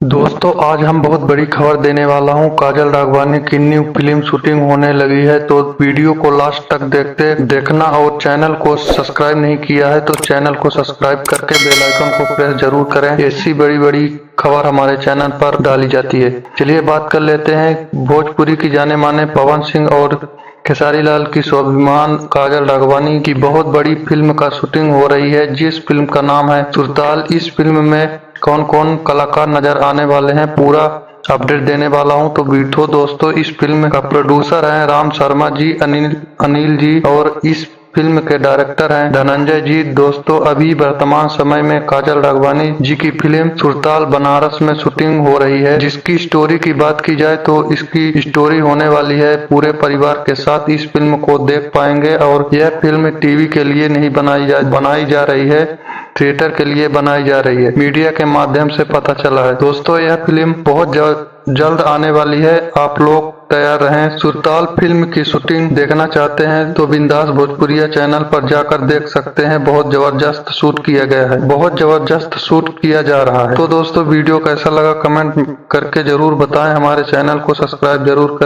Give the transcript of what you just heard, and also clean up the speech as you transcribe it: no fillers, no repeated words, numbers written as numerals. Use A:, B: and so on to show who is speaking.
A: दोस्तों आज हम बहुत बड़ी खबर देने वाला हूं। काजल राघवानी की न्यू फिल्म शूटिंग होने लगी है, तो वीडियो को लास्ट तक देखना और चैनल को सब्सक्राइब नहीं किया है तो चैनल को सब्सक्राइब करके बेल आइकन को प्रेस जरूर करें। ऐसी बड़ी बड़ी खबर हमारे चैनल पर डाली जाती है। चलिए बात कर लेते हैं भोजपुरी की जाने माने पवन सिंह और खेसारी लाल की स्वाभिमान काजल राघवानी की बहुत बड़ी फिल्म का शूटिंग हो रही है, जिस फिल्म का नाम है सुरताल। इस फिल्म में कौन कौन कलाकार नजर आने वाले हैं पूरा अपडेट देने वाला हूं। तो बीठो दोस्तों, इस फिल्म का प्रोड्यूसर है राम शर्मा जी, अनिल जी, और इस फिल्म के डायरेक्टर हैं धनंजय जी। दोस्तों अभी वर्तमान समय में काजल राघवानी जी की फिल्म सुरताल बनारस में शूटिंग हो रही है। जिसकी स्टोरी की बात की जाए तो इसकी स्टोरी होने वाली है पूरे परिवार के साथ इस फिल्म को देख पाएंगे, और यह फिल्म टीवी के लिए नहीं बनाई जा रही है, थिएटर के लिए बनाई जा रही है, मीडिया के माध्यम से पता चला है। दोस्तों यह फिल्म बहुत जल्द आने वाली है, आप लोग तैयार रहें। सुरताल फिल्म की शूटिंग देखना चाहते हैं तो बिंदास भोजपुरिया चैनल पर जाकर देख सकते हैं। बहुत जबरदस्त शूट किया गया है, बहुत जबरदस्त शूट किया जा रहा है। तो दोस्तों वीडियो कैसा लगा कमेंट करके जरूर बताएं, हमारे चैनल को सब्सक्राइब जरूर करें।